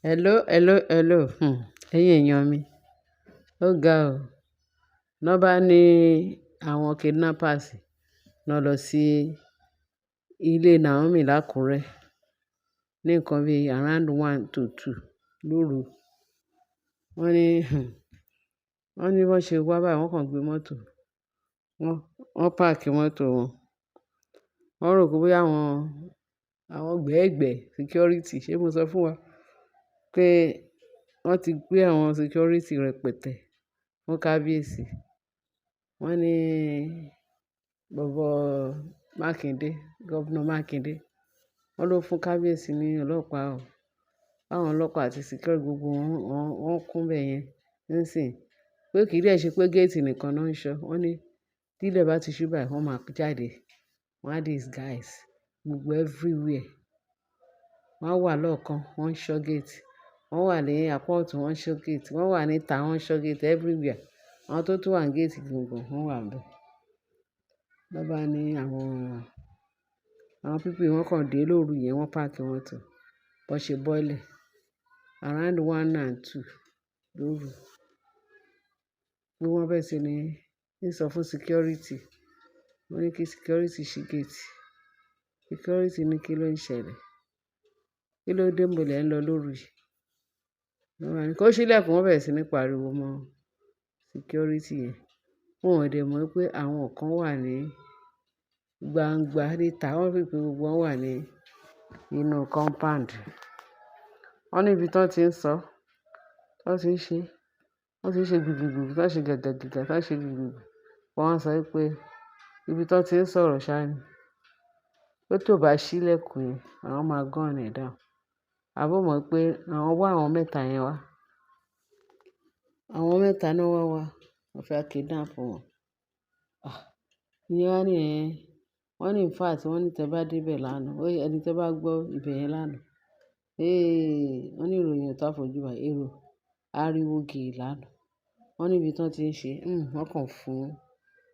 Hello, hello, hello. Ẹ̀yin èèyàn mi. Ó ga ò. Ná bá ní àwọn kidnappers náà lọ sí ilé Naomi lákùrẹ́ ní nǹkan bí around 1 to 2 lóru. Wọ́n ní, wọ́n ṣe wá báyìí, wọ́n kàn gbé mọ́tò. Wọ́n páàkì mọ́tò wọn. Wọ́n rò pé bóyá àwọn gbẹ́ẹ̀gbẹ́ security, ṣé mo sọ fún wa pé wọ́n ti gbé àwọn security rẹpẹtẹ fún kábíyèsí. Wọ́n ní bọ̀bọ́ Mákindé, Governor Mákindé, wọ́n ló fún kábíyèsí ní ọlọ́pàá o. Báwọn ọlọ́pàá àti security gbogbo wọn kún bẹ́ẹ̀ yẹn nísìnyí. Pé kì í dẹ̀ ṣe pé géètì nìkan náà ń ṣọ́. Wọ́n ní tí ilẹ̀ bá ti ṣú báyìí, wọ́n máa jáde. Wọ́n á disguise gbogbo everywhere. Wọ́n á wà lọ́ọ̀kan, wọ́n ń ṣọ́ gate. Wọ́n wà ní apá ọ̀tún, wọ́n ń ṣọ́ gate. Wọ́n wà níta, wọ́n ń ṣọ́ gate everywhere. Àwọn tó tún wà ní gate gangan, wọ́n wà ńbẹ̀. Lọ́ bá ní àwọn people wọ́n kàn dé lóru yẹn, wọ́n páàkì mọ́tò. Bọ́n ṣe bọ́lẹ̀ around 1 and 2 lóru. Pé wọ́n bẹ̀rẹ̀ sí ní sọ fún security. Wọ́n ní kí security ṣí gate. Security ní kí ló ń ṣẹlẹ̀? Kí ló dé níbo lẹ̀ ń lọ lóru yìí? Wọ́n wá ní kó ṣílẹ̀kùn, wọ́n bẹ̀rẹ̀ sí ní pariwo mọ́ security yẹn. Wọn ò dẹ̀ mọ̀ pé àwọn kan wà ní gbangba níta. Wọ́n fi pé gbogbo wọn wà ní inú compound. Wọ́n ní ibi tí wọ́n ti ń sọ, wọ́n ti ń ṣe gbìgbìgbì, tí wọ́n ṣe gẹ̀gẹ̀gẹ̀gẹ̀, tí wọ́n ṣe gbìgbìgbì. Wọ́n sọ pé ibi tí wọ́n ti ń sọ̀rọ̀ ṣáá ni. Pé tó bá ṣílẹ̀kùn yẹn, àwọn máa gun ẹ̀ down. Àbó mọ̀ pé àwọn wá àwọn mẹ́ta yẹn wá. Àwọn mẹ́ta náà wá. Wọ́n fẹ́ kidnap wọn. Ìyẹn wá ní wọ́n ní in fact wọ́n ní tẹ bá dé ibẹ̀ lánàá. Ẹni tẹ bá gbọ́ ibẹ̀ yẹn lánàá. Wọ́n ní ìròyìn tó àfojú bá èrò ariwo gè lánàá. Wọ́n ní ibi tí wọ́n ti ń ṣe,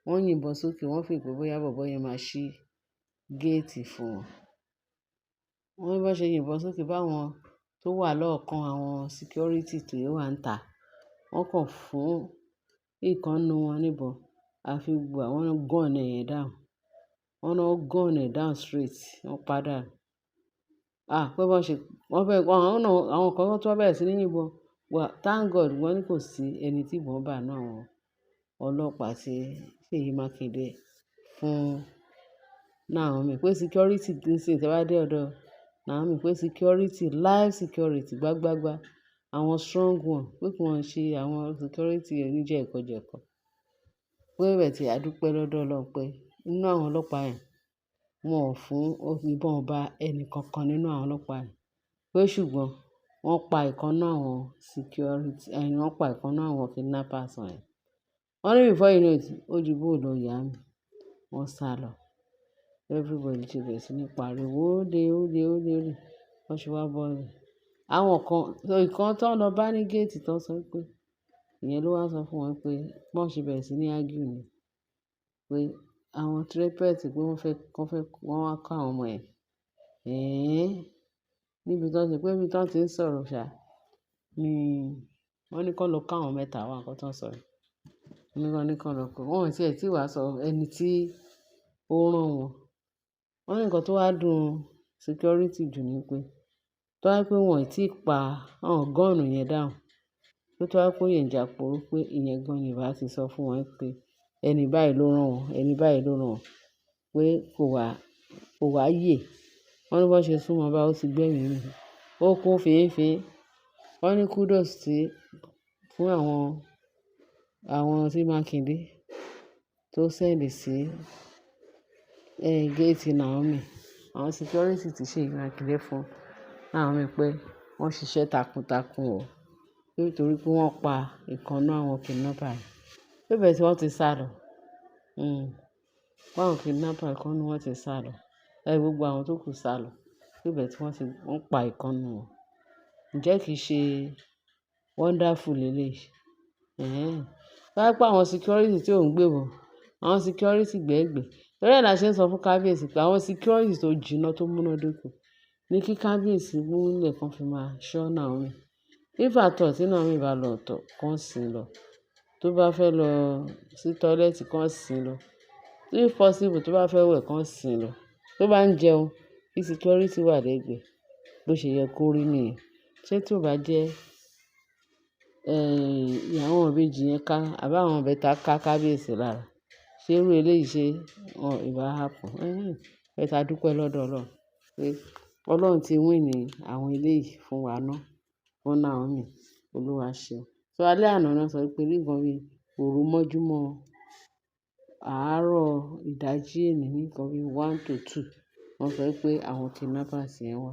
wọ́n yìnbọn sókè, wọ́n fi pé bóyá bọ̀bọ́ yẹn máa ṣí gate fún wọn. Wọ́n ní bó ṣe yìnbọn sókè báwọn tó wà lọ́ọ̀kan àwọn security tó wà níta. Wọ́n kàn fún ìkan nínú wọn níbọn. Àfi gbogbo àwọn gun ẹ̀ down. Wọ́n náà gun ẹ̀ down straight. Wọ́n padà. Pé àwọn kan tó bẹ̀rẹ̀ sí ní yìnbọn. Thank God wọ́n ní kò sí ẹni tí ìbọn bá nínú àwọn ọlọ́pàá tí Ṣèyí Mákindé fún Naomi. Pé security nísìnyí tí wọ́n bá dé ọ̀dọ̀ Naomi, pé security, live security gbágbágbá. Àwọn strong one. Pé kí wọ́n ṣe àwọn security oníjẹ̀kọ̀jẹ̀kọ̀. Pé bẹ́ẹ̀ tí a dúpẹ́ lọ́dọ̀ Ọlọ́run pé nínú àwọn ọlọ́pàá yẹn, wọn ò fún ìbọn bá ẹni kankan nínú àwọn ọlọ́pàá yẹn. Pé ṣùgbọ́n wọ́n pa ìkan nínú àwọn security, wọ́n pa ìkan nínú àwọn kidnappers yẹn. Wọ́n ní before you know it, ó ju bó lọ ìyá mi. Wọ́n sálọ. Everybody ti bẹ̀rẹ̀ sí ní pariwo ó lé. Wọ́n ṣe wá bọ́ọ̀lù. Àwọn ìkan tó lọ bá ní gate tó sọ pé ìyẹn ló wá sọ fún wọn pé wọ́n ṣe bẹ̀rẹ̀ sí ní argue ni. Pé àwọn threat pé wọ́n wá kó àwọn ọmọ ẹ̀. Níbi tí wọ́n ti ń sọ̀rọ̀ ṣá ni wọ́n ní kó lọ ká àwọn mẹ́ta wá nǹkan tó ń sọ. Wọ́n ní kó lọ kó. Wọ́n ò tí ẹ̀ tí wàá sọ ẹni tí ó rán wọn. Wọ́n ní nǹkan tó wá dùn security jù ni pé tó wá pé wọ́n ò tí ì pa àwọn gun yẹn down. Pé tó wá pé yẹn jà poró pé ìyẹn gan ni ìbá ti sọ fún wọn pé ẹni báyìí ló rán wọn, ẹni báyìí ló rán wọn. Pé kò wá yè. Wọ́n ní bó ṣe sún wọn bá ó ti gbẹ́mìí mì. Ó kún fèéfèé. Wọ́n ní kudos fún àwọn tí Mákindé tó send sí gate Naomi. Àwọn security tí Ṣèyí Mákindé fún Naomi pé wọ́n ṣiṣẹ́ takuntakun o. Nítorí pé wọ́n pa ìkan nínú àwọn kidnapper. Pé bẹ́ẹ̀ tí wọ́n ti sálọ. Báwọn kidnapper kan ní wọ́n ti sálọ. Gbogbo àwọn tó kù sálọ. Pé bẹ́ẹ̀ tí wọ́n pa ìkan nínú wọn. Ǹjẹ́ kì í ṣe wonderful eléyìí? Tó bá pé àwọn security tí ò ń gbébọn, àwọn security gbẹ́gbẹ́. Torí ẹ̀ la ṣe ń sọ fún kábíyèsí pé àwọn security tó jìnnà tó múná dóko ní kí kábíyèsí múlẹ̀ kan fi máa ṣọ́ Naomi. If at all tí Naomi bá lọ tọ̀ kán sìn lọ, tó bá fẹ́ lọ sí tọ́lẹ́ẹ̀tì kán sìn lọ, if possible tó bá fẹ́ wẹ̀ kán sìn lọ, tó bá ń jẹun kí security wà lẹ́gbẹ̀ẹ́, bó ṣe yẹ kó rí nìyẹn. Ṣé tí ò bá jẹ́ àwọn ìbejì yẹn ká àbí àwọn ìbẹta ká kábíyèsí lára, ṣé irú eléyìí ṣe ìbá happen? But a dúpẹ́ lọ́dọ̀ Ọlọ́run pé Ọlọ́run ti win àwọn eléyìí fún wa ná, fún Naomi. Olúwa ṣeun. So alẹ́ àná náà sọ pé ní nǹkan bí òru mọ́júmọ́ àárọ̀ ìdájí èní ní nǹkan bí 1 to 2 wọ́n sọ pé àwọn kidnappers yẹn wá.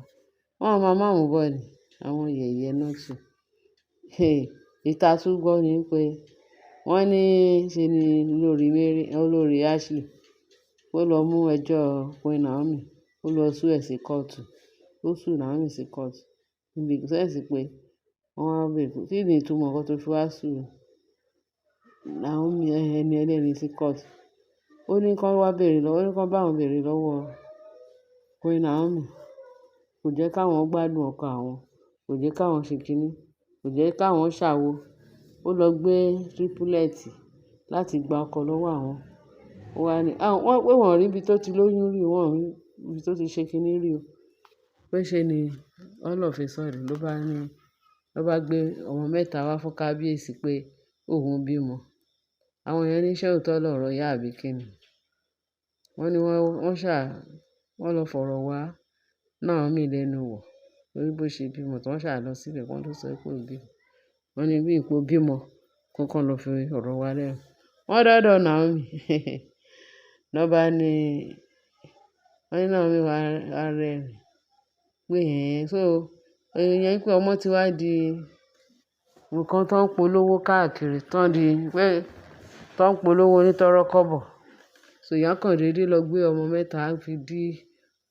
Wọ́n máa máa mú bọ̀ ni àwọn yẹ̀yẹ́ náà tù. Ìta tún gbọ́ ni pé wọ́n ní ṣe ni olórí Ashley ó lọ mú ẹjọ́ Queen Naomi, ó lọ sue ẹ̀ sí kóòtù, ó sue Naomi sí kóòtù níbi sẹ́ǹsì pé wọ́n wá bèèrè kí ni ìtumọ̀ nǹkan tó fi wá sue Naomi ẹni ẹlẹ́ni sí kóòtù. Ó ní kán wá bèèrè lọ́wọ́, ó ní kán bá wọn bèèrè lọ́wọ́ Queen Naomi, kò jẹ́ káwọn gbádùn ọkọ àwọn, kò jẹ́ káwọn ṣe kinní, kò jẹ́ káwọn ṣàwo. Ó lọ gbé trípúlẹ̀tì láti gba ọkọ lọ́wọ́ àwọn. Ó wá ní wọ́n pé wọ́n rí ibi tó ti lóyún rí, wọ́n rí ibi tó ti ṣe kinní rí o. Pé ṣe ni all of a sudden ló bá gbé ọmọ mẹ́ta wá fún kábíyèsí pé òun bímọ. Àwọn yẹn ní ṣé òótọ́ lọ̀rọ̀ ìyá àbí kíni. Wọ́n ní wọ́n lọ fọ̀rọ̀ wá Naomi lẹ́nu wò lórí bó ṣe bímọ, tí wọ́n ṣà lọ síbẹ̀ wọ́n ló sọ pé ó bímọ. Wọ́n ní bí ipò bímọ kankan lọ fi ọ̀rọ̀ wá lẹ́nu. Wọ́n dọ́dọ̀ Naomi wọ́n ní Naomi wá rẹ́rìn pé so ìyẹn pé ọmọ ti wá di nǹkan tó ń polówó káàkiri tó ń polówó ní tọ́rọ́ kọ́bọ̀. So ìyá kan dédé lọ gbé ọmọ mẹ́ta fi dí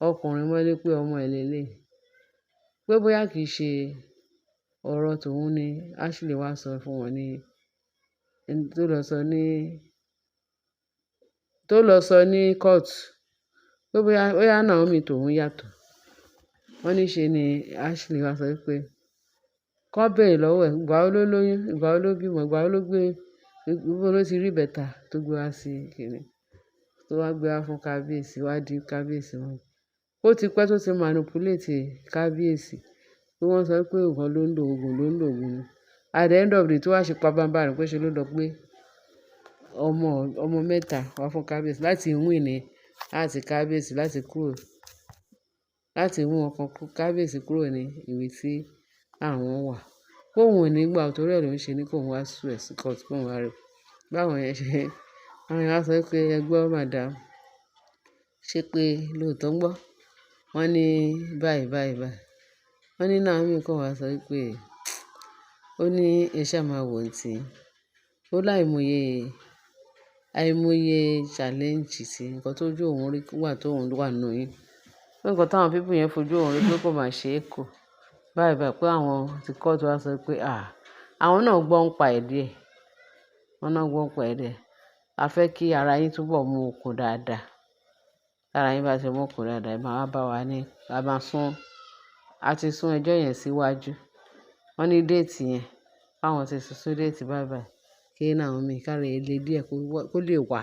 ọkùnrin mọ́lé pé ọmọ ẹ̀ lélẹ̀. Pé bóyá kì í ṣe ọ̀rọ̀ tòun ni Ashley wá sọ fún wọn ní tó lọ sọ ní kóòtù. Pé bóyá Naomi tòun yàtọ̀. Wọ́n ní ṣe ni Ashley wá sọ pé kán bèèrè lọ́wọ́ ẹ̀ ìgbà wo ló lóyún, ìgbà wo ló bímọ, ìgbà wo ló gbé, ibo ló ti rí ìbẹta tó gbé wá sí kinní, tó wá gbé wá fún kábíyèsí, wá di kábíyèsí wọn. Ó ti pẹ́ tó ti manipulate kábíyèsí pé wọ́n sọ pé òun ló ń lo oògùn ni. At the end of the day tó wá ṣe pabambarì pé ṣe ló lọ gbé ọmọ mẹ́ta wá fún kábíyèsí láti win ní àti kábíyèsí láti mú ọkàn kábíyèsí kúrò ní ibi tí àwọn wà. Kóun ò ní gbà torí ẹ̀ ló ń ṣe ní kóun wá sue ẹ̀ sí kóòtù kóun wá rẹ̀. Báwọn yẹn ṣe àwọn yẹn wá sọ pé ẹ gbọ́ madam, ṣé pé lóòótọ́ ń gbọ́. Wọ́n ní báyìí. Wọ́n ní Naomi kàn wá sọ pé ó ní ẹ ṣáà máa wò ó tì. Ó àìmọye challenge sí nǹkan tó ojú òun rí wà tó òun wà nínú yín. Pé nǹkan táwọn people yẹn fojú òun rí pé kò máa ṣe é kò. Báyìí pé àwọn ti kóòtù wá sọ pé àwọn náà gbọ́ ń pa ẹ̀ díẹ̀. Wọ́n náà gbọ́ ń pa ẹ̀ díẹ̀. A fẹ́ kí ara yín túbọ̀ mú okun dáadáa. Tára yín bá ti mú okun dáadáa, ẹ máa wá bá wa ní a ti sún ẹjọ́ yẹn síwájú. Wọ́n ní déètì yẹn báwọn ti sún déètì báyìí kí Naomi kára ẹ̀ le díẹ̀ kó lè wá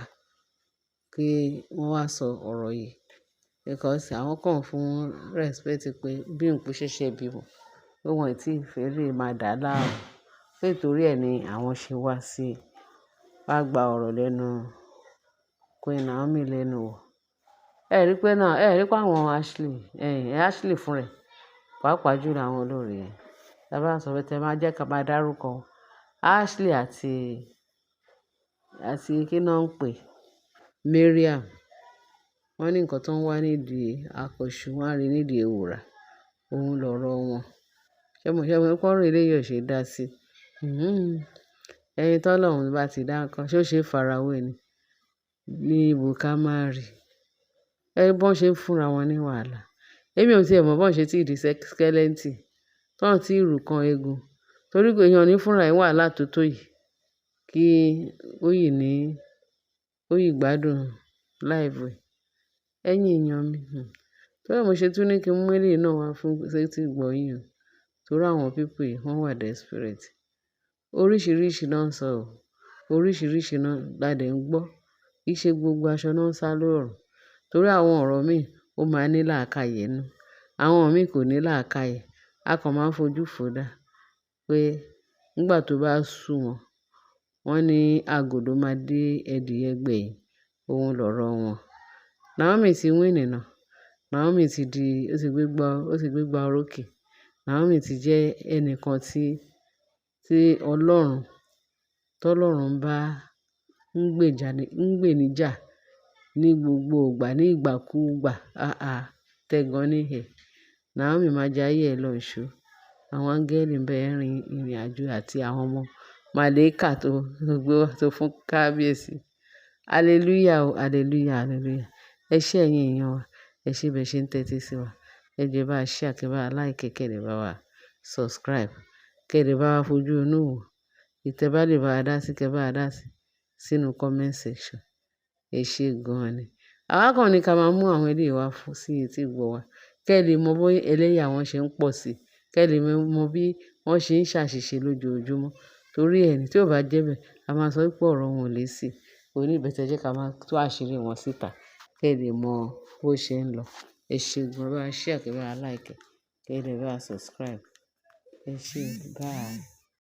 kí wọ́n wá sọ ọ̀rọ̀ yìí. Because àwọn kan fún respect pé bí nǹkan ṣẹ̀ṣẹ̀ bímọ pé wọ́n ti fẹ́ lè máa dà láàmú. Pé torí ẹ̀ ni àwọn ṣe wá gba ọ̀rọ̀ lẹ́nu Queen Naomi lẹ́nu wò. Ẹ rí pé àwọn Ashley fún rẹ̀ pàápàá jùlọ àwọn olórí yẹn. Tí a bá sọ pé tẹ máa jẹ́ ká máa dárúkọ Ashley àti kí ni wọ́n ń pè Mariam. Wọ́n ní nǹkan tó ń wá nídìí akọ̀ṣù wọ́n á rí nídìí ewùrà. Òun lọ̀rọ̀ wọn. Ṣé mo pọ́nrọ̀ eléyìí ò ṣe é dá sí. Ẹni tọ́lọ́run bá ti dá nǹkan ṣé ó ṣe é farawé ni ní ibo ká máa rí. Bọ́n ṣe ń fúnra wọn ní wàhálà. Èmi ò tiẹ̀ mọ̀ bọ́n ṣe tí ì di skeleton tọ́n tí ì rù kan eegun. Torí pé èèyàn ní fúnra ẹ̀ wàhálà tó yìí kí ó yìí gbádùn life ẹ̀. Ẹ̀yin èèyàn mi. Torí ẹ mo ṣe tún ní kí n mú eléyìí náà wá fún sétí ìgbọ́ yín o. Torí àwọn people yìí wọ́n wà desperate. Oríṣiríṣi náà ń sọ o. Oríṣiríṣi náà la dẹ̀ ń gbọ́. Kì í ṣe gbogbo aṣọ náà ń sá lóòrùn. Torí àwọn ọ̀rọ̀ míì ó máa ní làákàyè nú. Àwọn míì kò ní làákàyè. A kàn máa ń fojú fo dá pé nígbà tó bá sú wọn, wọ́n ní àgòdó máa dé ẹdìyẹ gbẹ̀yìn. Ohun lọ̀rọ̀ wọn. Naomi ti win now. Naomi ti di, ó ti gbégbá orókè. Naomi ti jẹ́ ẹnìkan tí Ọlọ́run bá ń gbè níjà ní gbogbo ìgbà, ní ìgbàkúùgbà. Tẹ́gan ní ẹ̀. Naomi máa jayé ẹ lọ ṣó. Àwọn áńgẹ́lì ń bẹ ẹ́ rin ìrìnàjò àti àwọn ọmọ màlẹ́kà tó gbé wá tó fún kábíyèsí. Hallelujah o, hallelujah, hallelujah. Ẹ ṣé ẹ̀yin èèyàn wa. Ẹ ṣé bẹ́ẹ̀ ṣe ń tẹ́tí sí wa. Ẹ jẹ́ bá share, kẹ́ bá like, kẹ́ dẹ̀ bá wa subscribe. Kẹ́ dẹ̀ bá wa fojú inú wo. Tẹ́ bá lè bá wa dá sí, kẹ́ bá wa dá sí sínú comment section. Ẹ ṣé gan-an ni. Àwa kàn ní ká máa mú àwọn eléyìí wá fún sí etí ìgbọ́ wa. Kẹ́ lè mọ bóyá ẹlẹ́yà wọn ṣe ń pọ̀ sí. Kẹ́ lè mọ bí wọ́n ṣe ń ṣàṣìṣe lójoojúmọ́. Torí ẹni tí ò bá jẹ́ bẹ́ẹ̀, a máa sọ pé ọ̀rọ̀ wọn ò lè sí. Oní ìbẹ̀tẹ̀ jẹ́ ká máa tú àṣírí wọn síta. Kẹ́ lè mọ bó ṣe ń lọ. Ẹ ṣé gan-an. Bá share, kẹ́ bá like, kẹ́ dẹ̀ bá subscribe. Ẹ ṣé. Bye.